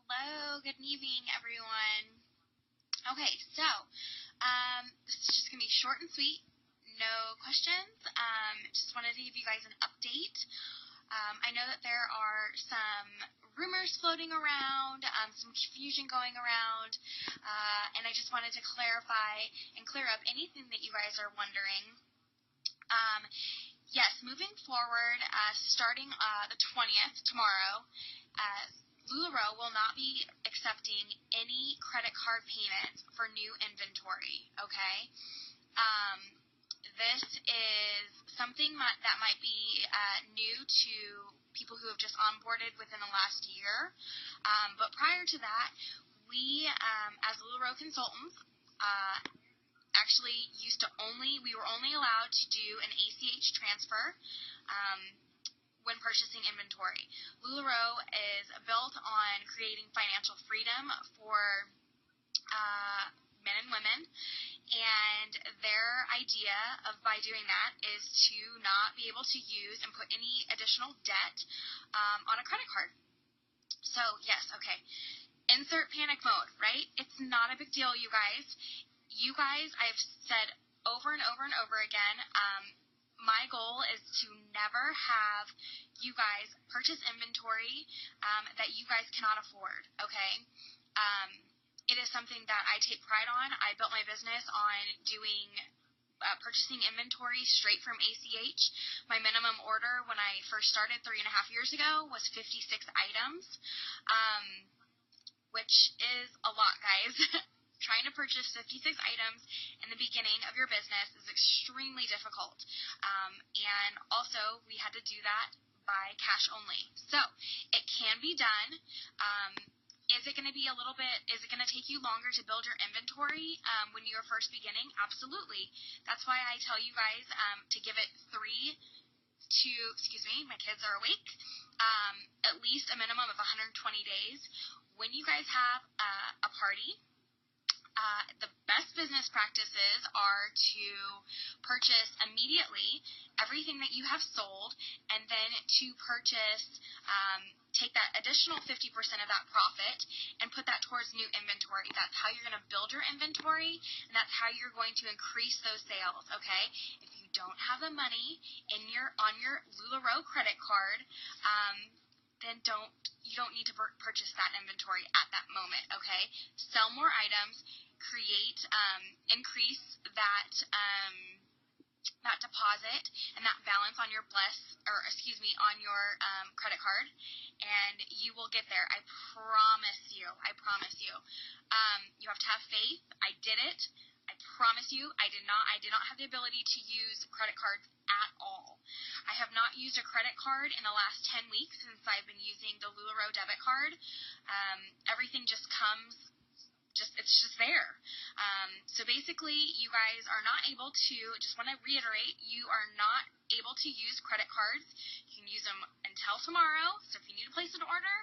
Hello, good evening, everyone. Okay, so this is just gonna be short and sweet, no questions. Just wanted to give you guys an update. I know that there are some rumors floating around, some confusion going around, and I just wanted to clarify and clear up anything that you guys are wondering. Yes, moving forward, starting the 20th, tomorrow, LuLaRoe will not be accepting any credit card payments for new inventory, okay? Um, this is something that might be new to people who have just onboarded within the last year. But prior to that, we, as LuLaRoe consultants, actually we were only allowed to do an ACH transfer when purchasing inventory. LuLaRoe is built on creating financial freedom for men and women, and their idea of by doing that is to not be able to use and put any additional debt on a credit card. So yes, okay. Insert panic mode, right? It's not a big deal, you guys. I've said over and over and over again, my goal is to never have you guys purchase inventory that you guys cannot afford, okay? It is something that I take pride on. I built my business on doing purchasing inventory straight from ACH. My minimum order when I first started 3.5 years ago was 56 items, which is a lot, guys. Trying to purchase 56 items in the beginning of your business is extremely difficult. And also, we had to do that by cash only. So, it can be done. Is it going to take you longer to build your inventory when you're first beginning? Absolutely. That's why I tell you guys to give it my kids are awake, at least a minimum of 120 days. When you guys have a party, the best business practices are to purchase immediately everything that you have sold, and then to take that additional 50% of that profit and put that towards new inventory. That's how you're going to build your inventory, and that's how you're going to increase those sales, okay? If you don't have the money on your LuLaRoe credit card, then you don't need to purchase that inventory at that moment, okay? Sell more items, increase that deposit and that balance on your on your credit card, and you will get there. I promise you. You have to have faith. I did it. I promise you, I did not have the ability to use credit cards at all. I have not used a credit card in the last 10 weeks since I've been using the LuLaRoe debit card. Everything just comes, it's just there. So basically, you guys are not able to, just want to reiterate, you are not able to use credit cards. You can use them until tomorrow. So if you need to place an order,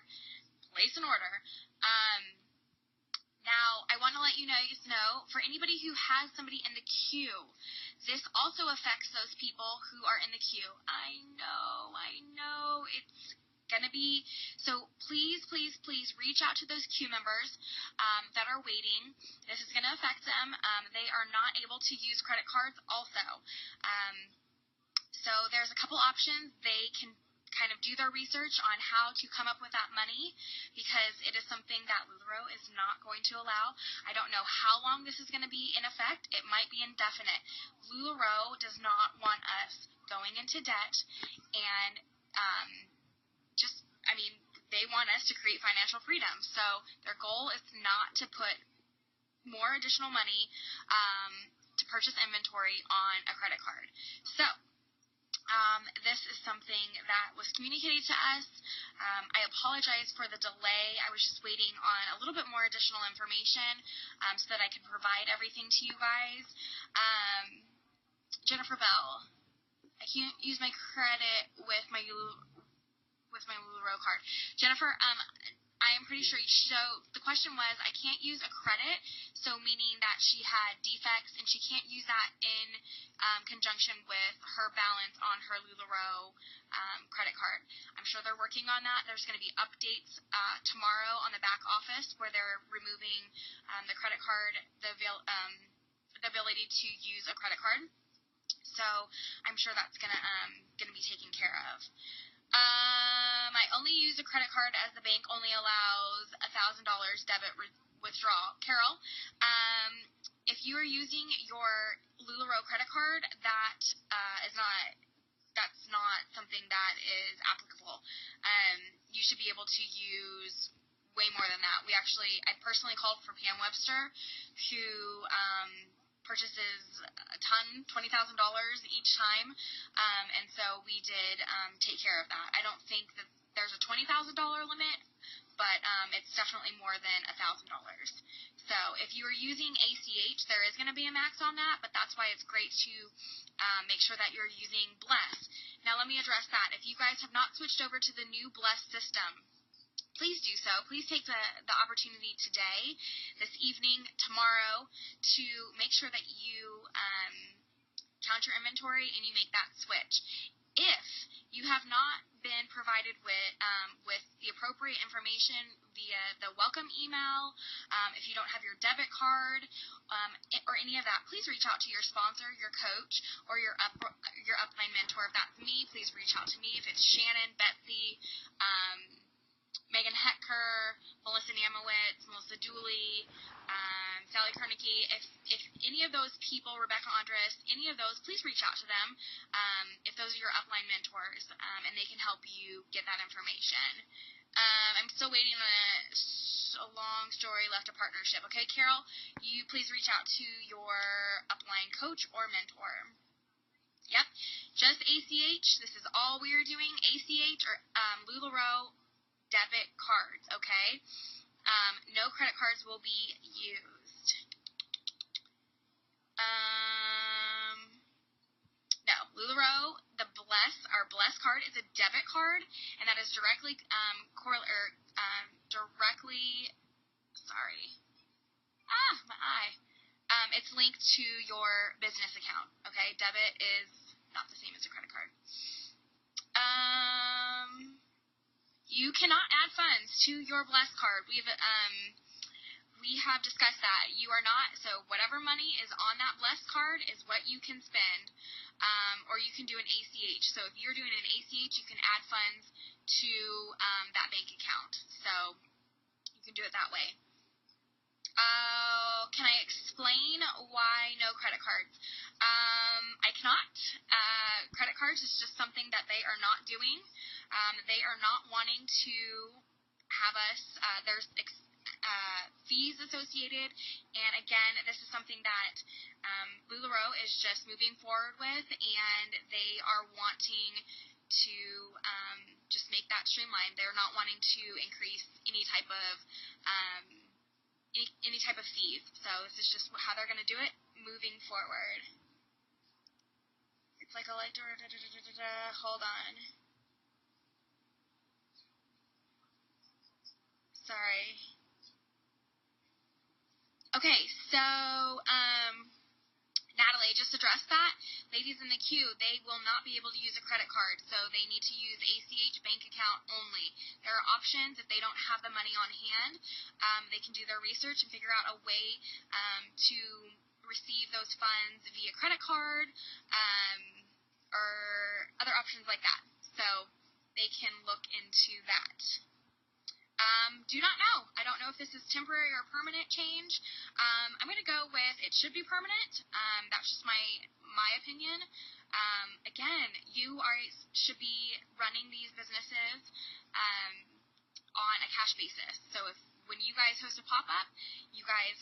place an order. Now, I want to let you know, for anybody who has somebody in the queue, this also affects those people who are in the queue. I know, it's going to be, so please reach out to those queue members that are waiting. This is going to affect them. They are not able to use credit cards also. So there's a couple options. They can kind of do their research on how to come up with that money, because it is something that LuLaRoe is not going to allow. I don't know how long this is going to be in effect. It might be indefinite. LuLaRoe does not want us going into debt, and they want us to create financial freedom. So their goal is not to put more additional money to purchase inventory on a credit card. So this is something that was communicated to us. I apologize for the delay. I was just waiting on a little bit more additional information so that I could provide everything to you guys. Jennifer Bell, I can't use my credit with my LuLaRoe card. Jennifer, I am I'm pretty sure. So the question was, I can't use a credit, so meaning that she had defects and she can't use that in conjunction with her balance on her LuLaRoe credit card. I'm sure they're working on that. There's going to be updates tomorrow on the back office where they're removing the credit card, the ability to use a credit card. So I'm sure that's gonna be taken care of. I only use a credit card as the bank only allows $1,000 debit withdrawal. Carol, if you are using your LuLaRoe credit card, that's not something that is applicable. You should be able to use way more than that. I personally called for Pam Webster, who purchases a ton, $20,000 each time, and so we did take care of that. I don't think that there's a $20,000 limit, but it's definitely more than $1,000. So if you are using ACH, there is going to be a max on that, but that's why it's great to make sure that you're using Bless. Now let me address that. If you guys have not switched over to the new Bless system, please do so. Please take the opportunity today, this evening, tomorrow, to make sure that you count your inventory and you make that switch. If you have not been provided with the appropriate information via the welcome email, if you don't have your debit card, or any of that, please reach out to your sponsor, your coach, or your upline mentor. If that's me, please reach out to me. If it's Shannon, Betsy, Meagan Hecker, Melissa Namowitz, Melissa Dooley, Sally Kernicki, if any of those people, Rebecca Andres, any of those, please reach out to them if those are your upline mentors, and they can help you get that information. I'm still waiting on a long story left a partnership. Okay, Carol, you please reach out to your upline coach or mentor. Yep, just ACH. This is all we are doing, ACH or LuLaRoe debit cards, okay? No credit cards will be used. No, LuLaRoe, our Bless card is a debit card, and that is directly my eye. It's linked to your business account, okay? Debit is not the same as a credit card. You cannot add funds to your Bless card. We have discussed that. You are not, so whatever money is on that Bless card is what you can spend, or you can do an ACH. So if you're doing an ACH, you can add funds to that bank account. So you can do it that way. Can I explain why no credit cards? I cannot. Credit cards is just something that they are not doing. They are not wanting to have us, there's fees associated, and again, this is something that LuLaRoe is just moving forward with, and they are wanting to just make that streamlined. They're not wanting to increase any type of fees. So this is just how they're going to do it moving forward. It's like hold on. Sorry. Okay, so Natalie just addressed that. Ladies in the queue, they will not be able to use a credit card, so they need to use ACH bank account only. There are options if they don't have the money on hand. They can do their research and figure out a way to receive those funds via credit card or other options like that. So they can look into that. Do not know. I don't know if this is temporary or permanent change. I'm going to go with it should be permanent. That's just my opinion. Again, you should be running these businesses on a cash basis. So when you guys host a pop-up, you guys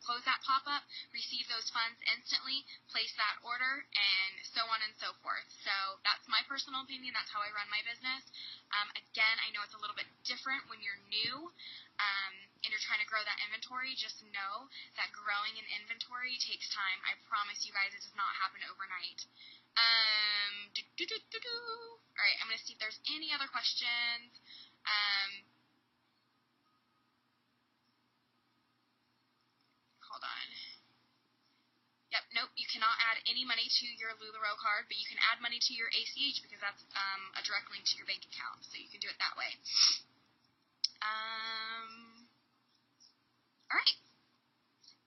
close that pop-up, receive those funds instantly, place that order, and so on and so forth. So that's my personal opinion. That's how I run my business. Again, I know it's a little bit different when you're new and you're trying to grow that inventory. Just know that growing an inventory takes time. I promise you guys it does not happen overnight. All right, I'm going to see if there's any other questions. cannot add any money to your LuLaRoe card, but you can add money to your ACH because that's a direct link to your bank account. So you can do it that way. All right.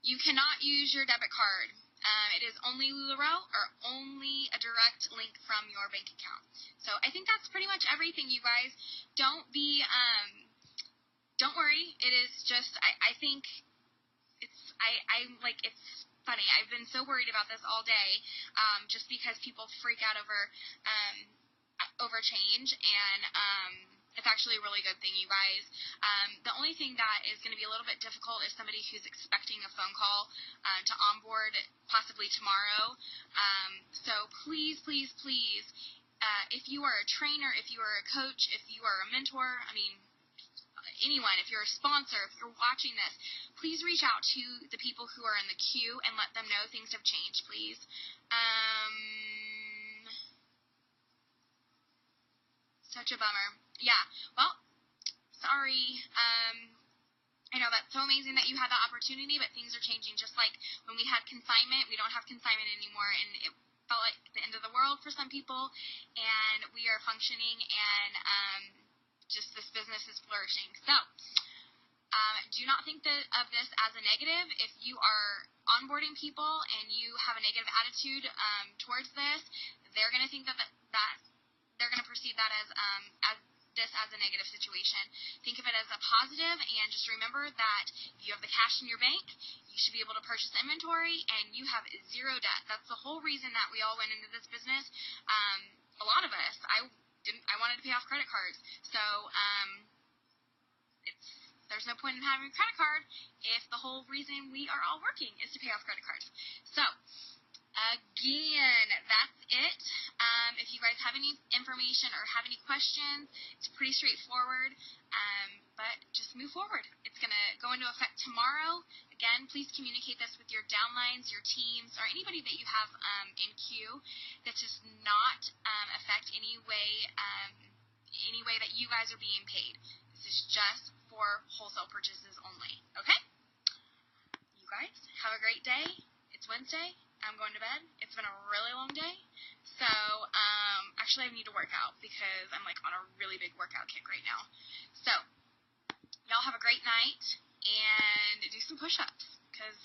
You cannot use your debit card. It is only LuLaRoe or only a direct link from your bank account. So I think that's pretty much everything, you guys. Don't worry. It is just, I think it's funny. I've been so worried about this all day, just because people freak out over change, and it's actually a really good thing, you guys. The only thing that is going to be a little bit difficult is somebody who's expecting a phone call to onboard possibly tomorrow. So please, please, please, if you are a trainer, if you are a coach, if you are a mentor, anyone, if you're a sponsor, if you're watching this, please reach out to the people who are in the queue and let them know things have changed, please. Such a bummer. Yeah, well, sorry. I know that's so amazing that you had that opportunity, but things are changing. Just like when we had consignment, we don't have consignment anymore, and it felt like the end of the world for some people, and we are functioning, and just this business is flourishing. So do not think of this as a negative. If you are onboarding people and you have a negative attitude towards this, they're going to think that they're going to perceive that as a negative situation. Think of it as a positive, and just remember that if you have the cash in your bank, you should be able to purchase inventory, and you have zero debt. That's the whole reason that we all went into this business. A lot of us, I wanted to pay off credit cards. So there's no point in having a credit card if the whole reason we are all working is to pay off credit cards. So again, that's it. If you guys have any information or have any questions, it's pretty straightforward, but just move forward. It's going to go into effect tomorrow. Again, please communicate this with your downlines, your teams, or anybody that you have in queue. That does not affect any way that you guys are being paid. This is just for wholesale purchases only. Okay? You guys have a great day. It's Wednesday. I'm going to bed. It's been a really long day. So, actually I need to work out because I'm on a really big workout kick right now. So, y'all have a great night and do some push-ups because,